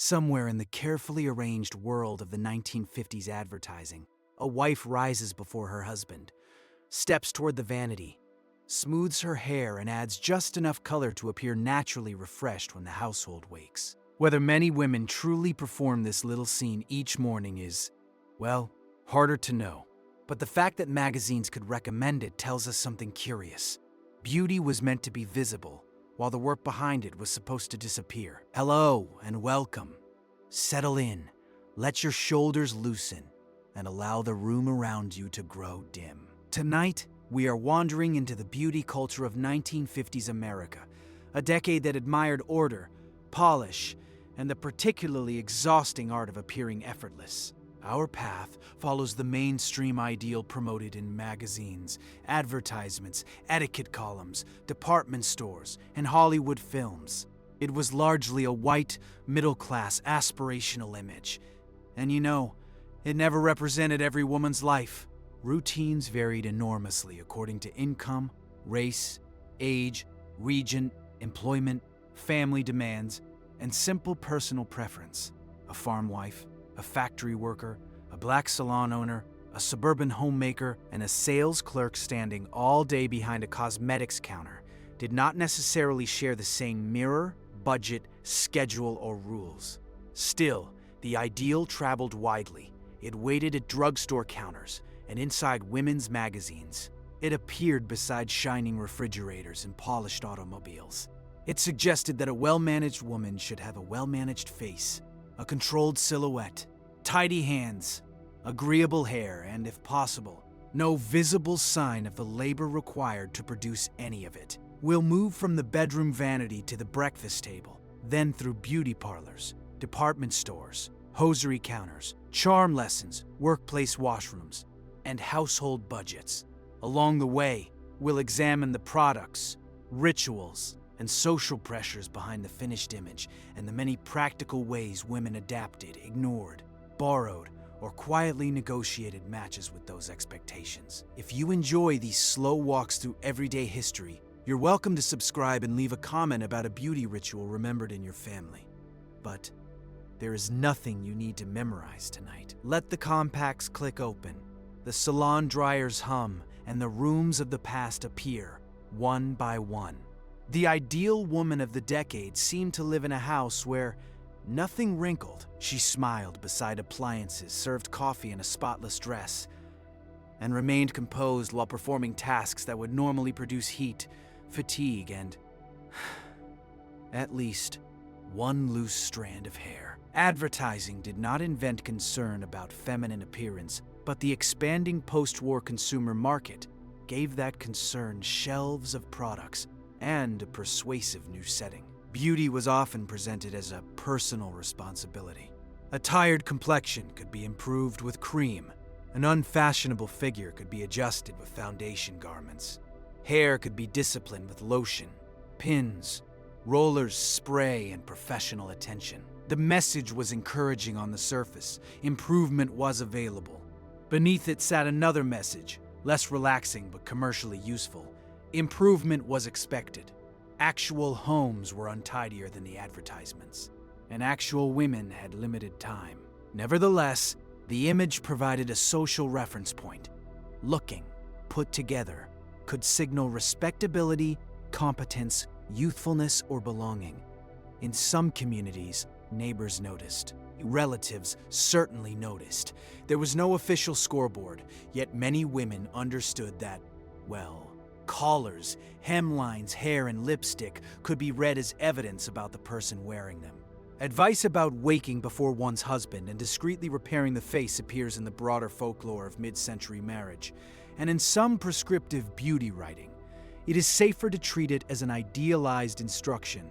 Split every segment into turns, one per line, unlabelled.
Somewhere in the carefully arranged world of the 1950s advertising, a wife rises before her husband, steps toward the vanity, smooths her hair, and adds just enough color to appear naturally refreshed when the household wakes. Whether many women truly perform this little scene each morning is, well, harder to know. But the fact that magazines could recommend it tells us something curious. Beauty was meant to be visible, while the work behind it was supposed to disappear. Hello and welcome. Settle in, let your shoulders loosen, and allow the room around you to grow dim. Tonight, we are wandering into the beauty culture of 1950s America, a decade that admired order, polish, and the particularly exhausting art of appearing effortless. Our path follows the mainstream ideal promoted in magazines, advertisements, etiquette columns, department stores, and Hollywood films. It was largely a white, middle-class, aspirational image. And it never represented every woman's life. Routines varied enormously according to income, race, age, region, employment, family demands, and simple personal preference. A farm wife, a factory worker, a black salon owner, a suburban homemaker, and a sales clerk standing all day behind a cosmetics counter did not necessarily share the same mirror, budget, schedule, or rules. Still, the ideal traveled widely. It waited at drugstore counters and inside women's magazines. It appeared beside shining refrigerators and polished automobiles. It suggested that a well-managed woman should have a well-managed face, a controlled silhouette, tidy hands, agreeable hair, and, if possible, no visible sign of the labor required to produce any of it. We'll move from the bedroom vanity to the breakfast table, then through beauty parlors, department stores, hosiery counters, charm lessons, workplace washrooms, and household budgets. Along the way, we'll examine the products, rituals, and social pressures behind the finished image, and the many practical ways women adapted, ignored, borrowed, or quietly negotiated matches with those expectations. If you enjoy these slow walks through everyday history, you're welcome to subscribe and leave a comment about a beauty ritual remembered in your family. But there is nothing you need to memorize tonight. Let the compacts click open, the salon dryers hum, and the rooms of the past appear, one by one. The ideal woman of the decade seemed to live in a house where nothing wrinkled. She smiled beside appliances, served coffee in a spotless dress, and remained composed while performing tasks that would normally produce heat, fatigue, and at least one loose strand of hair. Advertising did not invent concern about feminine appearance, but the expanding post-war consumer market gave that concern shelves of products and a persuasive new setting. Beauty was often presented as a personal responsibility. A tired complexion could be improved with cream. An unfashionable figure could be adjusted with foundation garments. Hair could be disciplined with lotion, pins, rollers, spray, and professional attention. The message was encouraging on the surface. Improvement was available. Beneath it sat another message, less relaxing but commercially useful. Improvement was expected. Actual homes were untidier than the advertisements, and actual women had limited time. Nevertheless, the image provided a social reference point. Looking, put together, could signal respectability, competence, youthfulness, or belonging. In some communities, neighbors noticed. Relatives certainly noticed. There was no official scoreboard, yet many women understood that, collars, hemlines, hair, and lipstick could be read as evidence about the person wearing them. Advice about waking before one's husband and discreetly repairing the face appears in the broader folklore of mid-century marriage, and in some prescriptive beauty writing. It is safer to treat it as an idealized instruction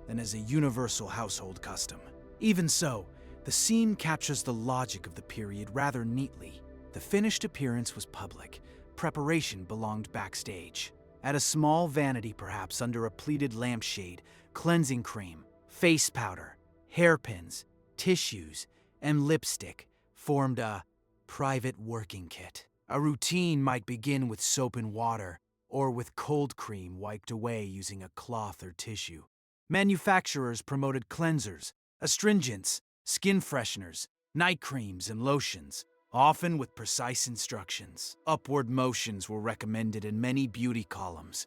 than as a universal household custom. Even so, the scene captures the logic of the period rather neatly. The finished appearance was public. Preparation belonged backstage. At a small vanity, perhaps under a pleated lampshade, cleansing cream, face powder, hairpins, tissues, and lipstick formed a private working kit. A routine might begin with soap and water, or with cold cream wiped away using a cloth or tissue. Manufacturers promoted cleansers, astringents, skin fresheners, night creams, and lotions, often with precise instructions. Upward motions were recommended in many beauty columns,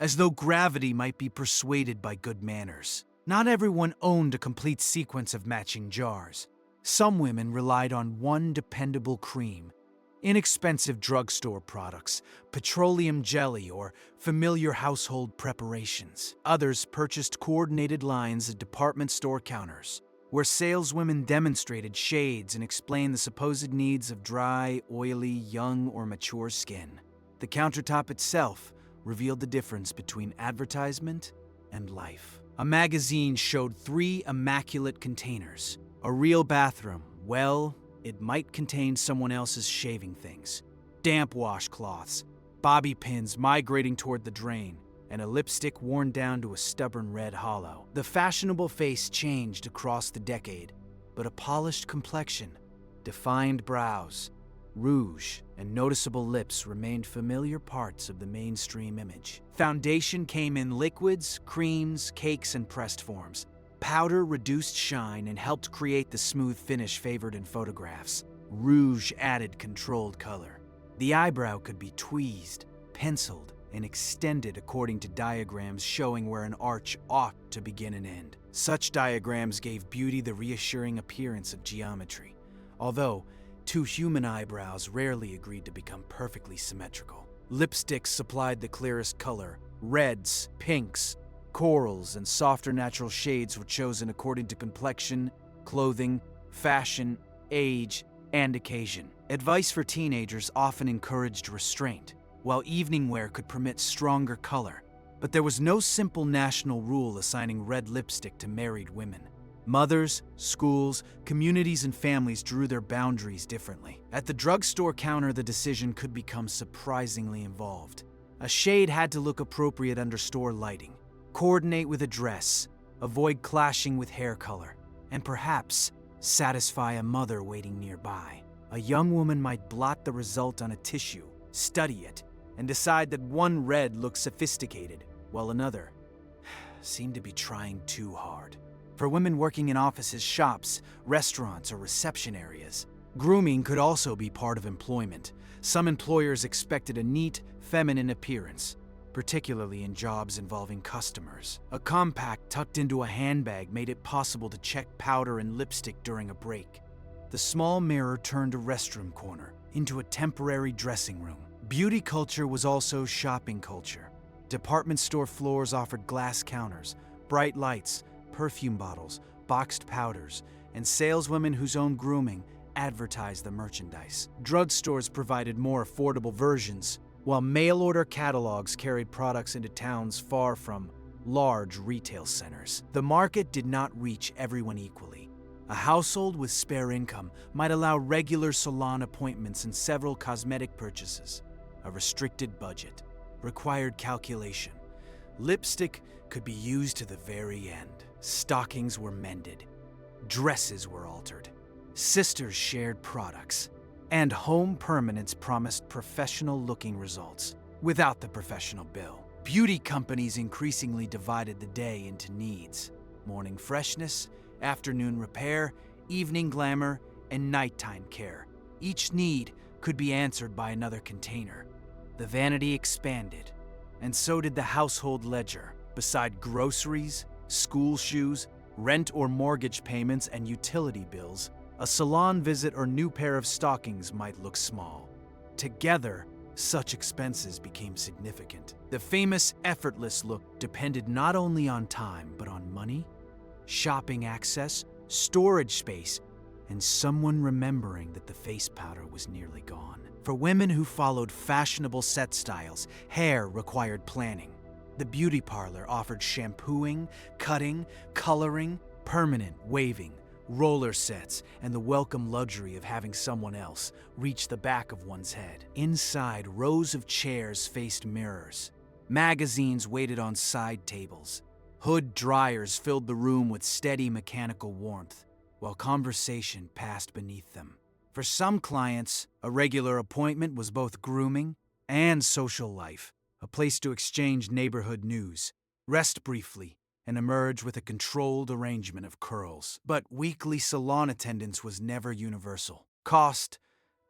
as though gravity might be persuaded by good manners. Not everyone owned a complete sequence of matching jars. Some women relied on one dependable cream, inexpensive drugstore products, petroleum jelly, or familiar household preparations. Others purchased coordinated lines at department store counters, where saleswomen demonstrated shades and explained the supposed needs of dry, oily, young, or mature skin. The countertop itself revealed the difference between advertisement and life. A magazine showed 3 immaculate containers. A real bathroom, well, it might contain someone else's shaving things. Damp washcloths, bobby pins migrating toward the drain, and a lipstick worn down to a stubborn red hollow. The fashionable face changed across the decade, but a polished complexion, defined brows, rouge, and noticeable lips remained familiar parts of the mainstream image. Foundation came in liquids, creams, cakes, and pressed forms. Powder reduced shine and helped create the smooth finish favored in photographs. Rouge added controlled color. The eyebrow could be tweezed, penciled, and extended according to diagrams showing where an arch ought to begin and end. Such diagrams gave beauty the reassuring appearance of geometry, although 2 human eyebrows rarely agreed to become perfectly symmetrical. Lipsticks supplied the clearest color. Reds, pinks, corals, and softer natural shades were chosen according to complexion, clothing, fashion, age, and occasion. Advice for teenagers often encouraged restraint, while evening wear could permit stronger color. But there was no simple national rule assigning red lipstick to married women. Mothers, schools, communities, and families drew their boundaries differently. At the drugstore counter, the decision could become surprisingly involved. A shade had to look appropriate under store lighting, coordinate with a dress, avoid clashing with hair color, and perhaps satisfy a mother waiting nearby. A young woman might blot the result on a tissue, study it, and decide that one red looked sophisticated, while another seemed to be trying too hard. For women working in offices, shops, restaurants, or reception areas, grooming could also be part of employment. Some employers expected a neat, feminine appearance, particularly in jobs involving customers. A compact tucked into a handbag made it possible to check powder and lipstick during a break. The small mirror turned a restroom corner into a temporary dressing room. Beauty culture was also shopping culture. Department store floors offered glass counters, bright lights, perfume bottles, boxed powders, and saleswomen whose own grooming advertised the merchandise. Drugstores provided more affordable versions, while mail-order catalogs carried products into towns far from large retail centers. The market did not reach everyone equally. A household with spare income might allow regular salon appointments and several cosmetic purchases. A restricted budget required calculation. Lipstick could be used to the very end. Stockings were mended. Dresses were altered. Sisters shared products. And home permanents promised professional-looking results without the professional bill. Beauty companies increasingly divided the day into needs: morning freshness, afternoon repair, evening glamour, and nighttime care. Each need could be answered by another container. The vanity expanded, and so did the household ledger. Beside groceries, school shoes, rent or mortgage payments, and utility bills, a salon visit or new pair of stockings might look small. Together, such expenses became significant. The famous effortless look depended not only on time, but on money, shopping access, storage space, and someone remembering that the face powder was nearly gone. For women who followed fashionable set styles, hair required planning. The beauty parlor offered shampooing, cutting, coloring, permanent waving, roller sets, and the welcome luxury of having someone else reach the back of one's head. Inside, rows of chairs faced mirrors. Magazines waited on side tables. Hood dryers filled the room with steady mechanical warmth, while conversation passed beneath them. For some clients, a regular appointment was both grooming and social life, a place to exchange neighborhood news, rest briefly, and emerge with a controlled arrangement of curls. But weekly salon attendance was never universal. Cost,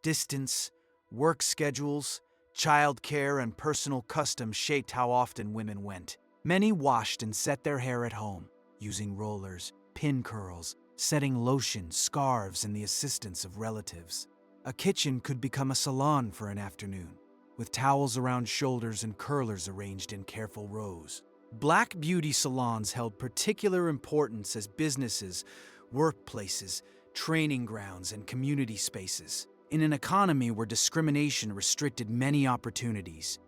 distance, work schedules, childcare, and personal customs shaped how often women went. Many washed and set their hair at home, using rollers, pin curls, setting lotion, scarves, and the assistance of relatives. A kitchen could become a salon for an afternoon, with towels around shoulders and curlers arranged in careful rows. Black beauty salons held particular importance as businesses, workplaces, training grounds, and community spaces. In an economy where discrimination restricted many opportunities,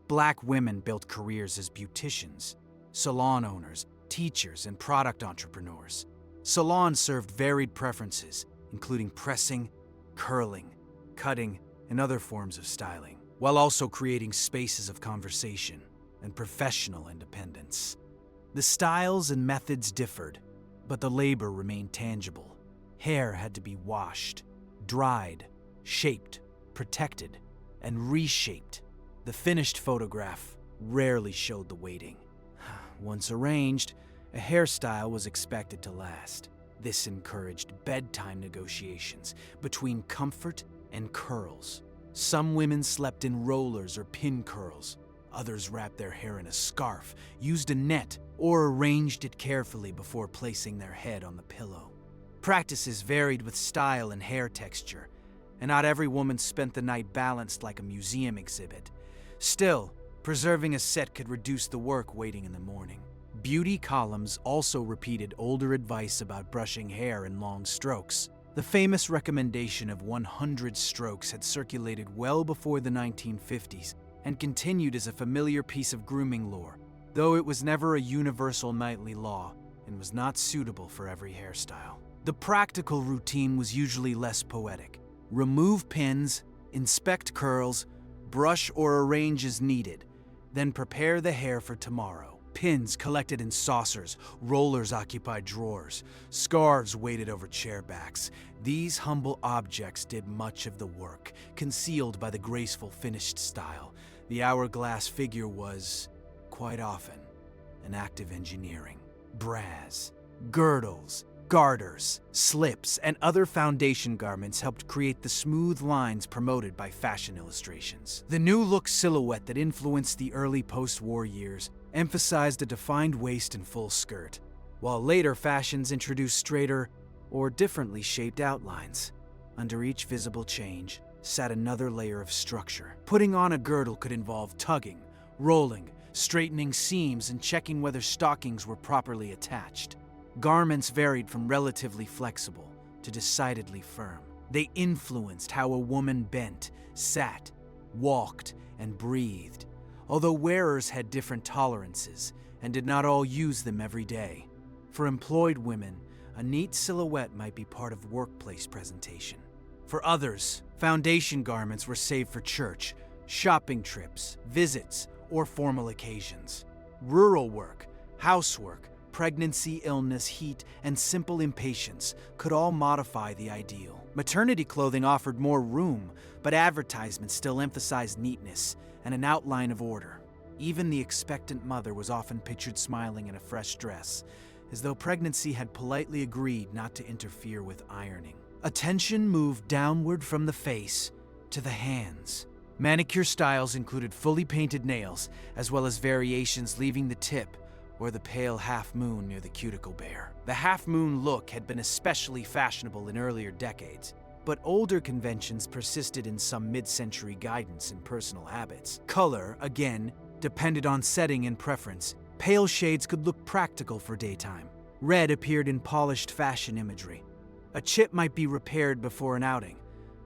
Black women built careers as beauticians, salon owners, teachers, and product entrepreneurs. Salons served varied preferences, including pressing, curling, cutting, and other forms of styling, while also creating spaces of conversation and professional independence. The styles and methods differed, but the labor remained tangible. Hair had to be washed, dried, shaped, protected, and reshaped. The finished photograph rarely showed the waiting. Once arranged, a hairstyle was expected to last. This encouraged bedtime negotiations between comfort and curls. Some women slept in rollers or pin curls. Others wrapped their hair in a scarf, used a net, or arranged it carefully before placing their head on the pillow. Practices varied with style and hair texture, and not every woman spent the night balanced like a museum exhibit. Still, preserving a set could reduce the work waiting in the morning. Beauty columns also repeated older advice about brushing hair in long strokes. The famous recommendation of 100 strokes had circulated well before the 1950s and continued as a familiar piece of grooming lore, though it was never a universal nightly law and was not suitable for every hairstyle. The practical routine was usually less poetic. Remove pins, inspect curls, brush or arrange as needed, then prepare the hair for tomorrow. Pins collected in saucers, rollers occupied drawers, scarves weighted over chair backs. These humble objects did much of the work, concealed by the graceful finished style. The hourglass figure was, quite often, an act of engineering. Brass, girdles, garters, slips, and other foundation garments helped create the smooth lines promoted by fashion illustrations. The new look silhouette that influenced the early post-war years emphasized a defined waist and full skirt, while later fashions introduced straighter or differently shaped outlines. Under each visible change sat another layer of structure. Putting on a girdle could involve tugging, rolling, straightening seams, and checking whether stockings were properly attached. Garments varied from relatively flexible to decidedly firm. They influenced how a woman bent, sat, walked, and breathed, although wearers had different tolerances and did not all use them every day. For employed women, a neat silhouette might be part of workplace presentation. For others, foundation garments were saved for church, shopping trips, visits, or formal occasions. Rural work, housework, pregnancy, illness, heat, and simple impatience could all modify the ideal. Maternity clothing offered more room, but advertisements still emphasized neatness and an outline of order. Even the expectant mother was often pictured smiling in a fresh dress, as though pregnancy had politely agreed not to interfere with ironing. Attention moved downward from the face to the hands. Manicure styles included fully painted nails, as well as variations leaving the tip or the pale half moon near the cuticle bare. The half moon look had been especially fashionable in earlier decades, but older conventions persisted in some mid-century guidance in personal habits. Color, again, depended on setting and preference. Pale shades could look practical for daytime. Red appeared in polished fashion imagery. A chip might be repaired before an outing,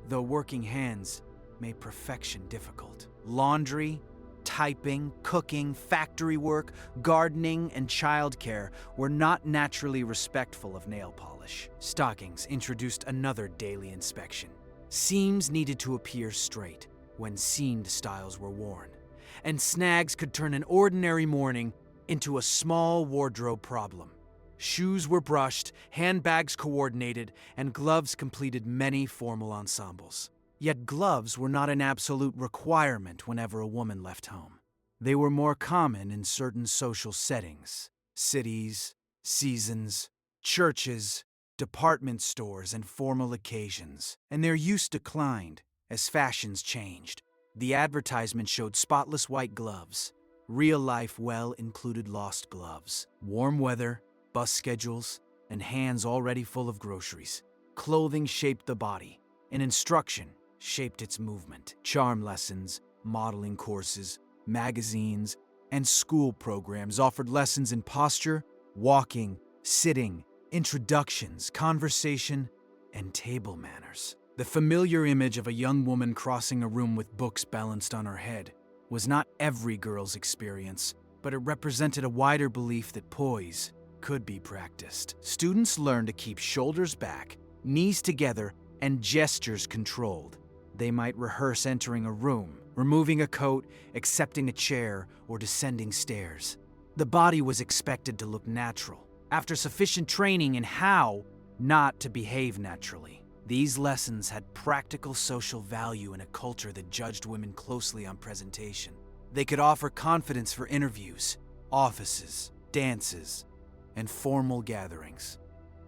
though working hands made perfection difficult. Laundry, typing, cooking, factory work, gardening, and childcare were not naturally respectful of nail polish. Stockings introduced another daily inspection. Seams needed to appear straight when seamed styles were worn, and snags could turn an ordinary morning into a small wardrobe problem. Shoes were brushed, handbags coordinated, and gloves completed many formal ensembles. Yet gloves were not an absolute requirement whenever a woman left home. They were more common in certain social settings. cities, seasons, churches, department stores, and formal occasions, and their use declined as fashions changed. The advertisement showed spotless white gloves. Real life well included lost gloves, warm weather, bus schedules, and hands already full of groceries. Clothing shaped the body, and instruction shaped its movement. Charm lessons, modeling courses, magazines, and school programs offered lessons in posture, walking, sitting, introductions, conversation, and table manners. The familiar image of a young woman crossing a room with books balanced on her head was not every girl's experience, but it represented a wider belief that poise could be practiced. Students learned to keep shoulders back, knees together, and gestures controlled. They might rehearse entering a room, removing a coat, accepting a chair, or descending stairs. The body was expected to look natural, after sufficient training in how not to behave naturally. These lessons had practical social value in a culture that judged women closely on presentation. They could offer confidence for interviews, offices, dances, and formal gatherings.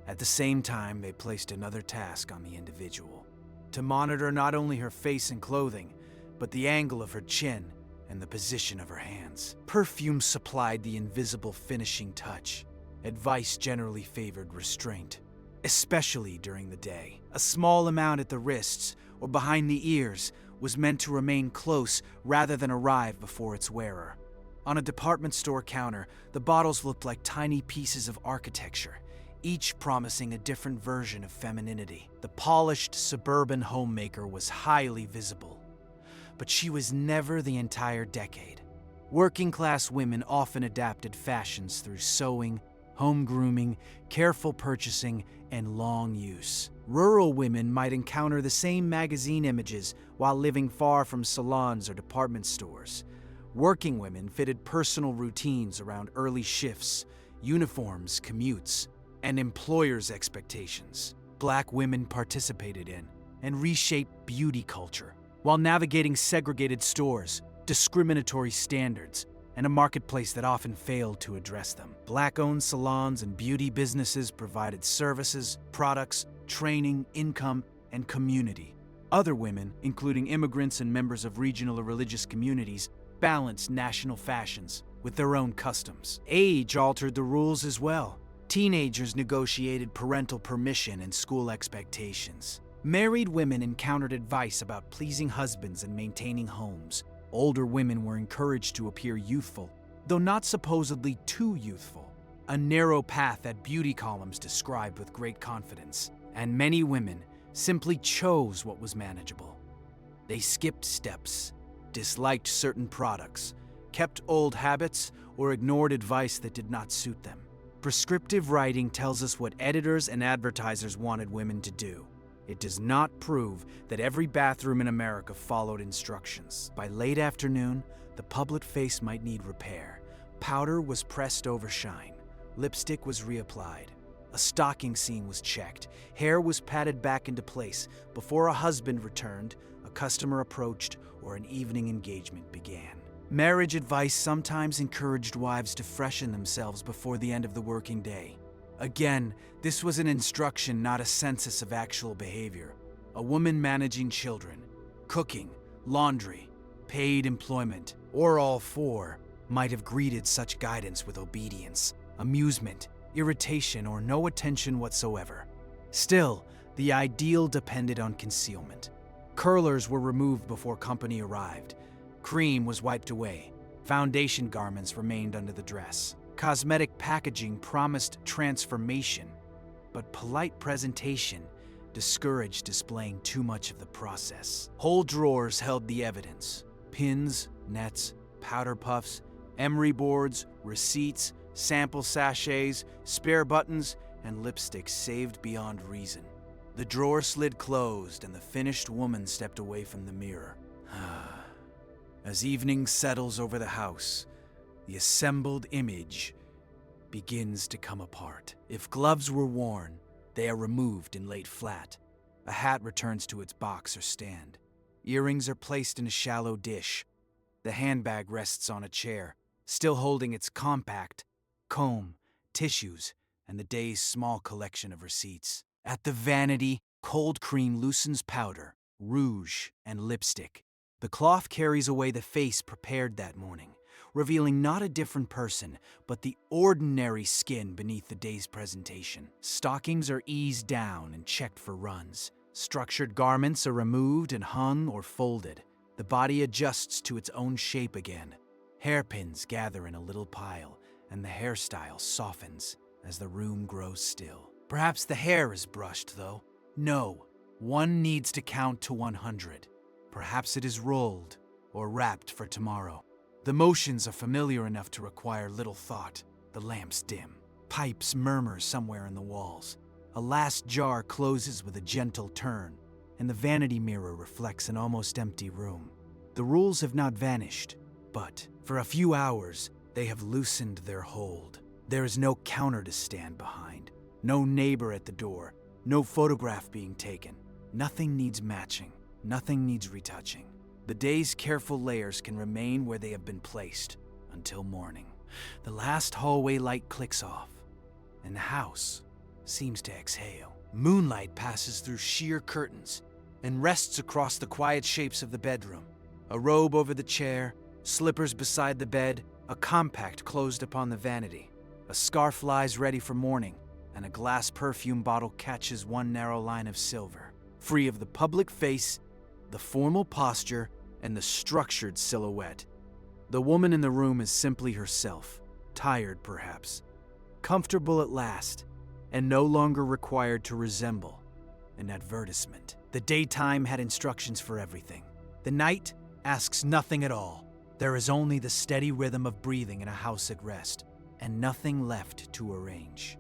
At the same time, they placed another task on the individual: to monitor not only her face and clothing, but the angle of her chin and the position of her hands. Perfume supplied the invisible finishing touch. Advice generally favored restraint, especially during the day. A small amount at the wrists or behind the ears was meant to remain close rather than arrive before its wearer. On a department store counter, the bottles looked like tiny pieces of architecture, each promising a different version of femininity. The polished suburban homemaker was highly visible, but she was never the entire decade. Working-class women often adapted fashions through sewing, home grooming, careful purchasing, and long use. Rural women might encounter the same magazine images while living far from salons or department stores. Working women fitted personal routines around early shifts, uniforms, commutes, and employers' expectations. Black women participated in and reshaped beauty culture while navigating segregated stores, discriminatory standards, and a marketplace that often failed to address them. Black-owned salons and beauty businesses provided services, products, training, income, and community. Other women, including immigrants and members of regional or religious communities, balanced national fashions with their own customs. Age altered the rules as well. Teenagers negotiated parental permission and school expectations. Married women encountered advice about pleasing husbands and maintaining homes. Older women were encouraged to appear youthful, though not supposedly too youthful. A narrow path that beauty columns described with great confidence, and many women simply chose what was manageable. They skipped steps, disliked certain products, kept old habits, or ignored advice that did not suit them. Prescriptive writing tells us what editors and advertisers wanted women to do. It does not prove that every bathroom in America followed instructions. By late afternoon, the public face might need repair. Powder was pressed over shine. Lipstick was reapplied. A stocking seam was checked. Hair was patted back into place. Before a husband returned, a customer approached, or an evening engagement began. Marriage advice sometimes encouraged wives to freshen themselves before the end of the working day. Again, this was an instruction, not a census of actual behavior. A woman managing children, cooking, laundry, paid employment, or all four, might have greeted such guidance with obedience, amusement, irritation, or no attention whatsoever. Still, the ideal depended on concealment. Curlers were removed before company arrived. Cream was wiped away. Foundation garments remained under the dress. Cosmetic packaging promised transformation, but polite presentation discouraged displaying too much of the process. Whole drawers held the evidence: pins, nets, powder puffs, emery boards, receipts, sample sachets, spare buttons, and lipsticks saved beyond reason. The drawer slid closed and the finished woman stepped away from the mirror. As evening settles over the house, the assembled image begins to come apart. If gloves were worn, they are removed and laid flat. A hat returns to its box or stand. Earrings are placed in a shallow dish. The handbag rests on a chair, still holding its compact comb, tissues, and the day's small collection of receipts. At the vanity, cold cream loosens powder, rouge, and lipstick. The cloth carries away the face prepared that morning, revealing not a different person, but the ordinary skin beneath the day's presentation. Stockings are eased down and checked for runs. Structured garments are removed and hung or folded. The body adjusts to its own shape again. Hairpins gather in a little pile, and the hairstyle softens as the room grows still. Perhaps the hair is brushed, though. No, one needs to count to 100. Perhaps it is rolled or wrapped for tomorrow. The motions are familiar enough to require little thought. The lamps dim. Pipes murmur somewhere in the walls. A last jar closes with a gentle turn, and the vanity mirror reflects an almost empty room. The rules have not vanished, but for a few hours, they have loosened their hold. There is no counter to stand behind, no neighbor at the door, no photograph being taken. Nothing needs matching, nothing needs retouching. The day's careful layers can remain where they have been placed until morning. The last hallway light clicks off, and the house seems to exhale. Moonlight passes through sheer curtains and rests across the quiet shapes of the bedroom. A robe over the chair, slippers beside the bed, a compact closed upon the vanity. A scarf lies ready for morning, and a glass perfume bottle catches one narrow line of silver. Free of the public face, the formal posture, and the structured silhouette, the woman in the room is simply herself, tired perhaps, comfortable at last, and no longer required to resemble an advertisement. The daytime had instructions for everything. The night asks nothing at all. There is only the steady rhythm of breathing in a house at rest, and nothing left to arrange.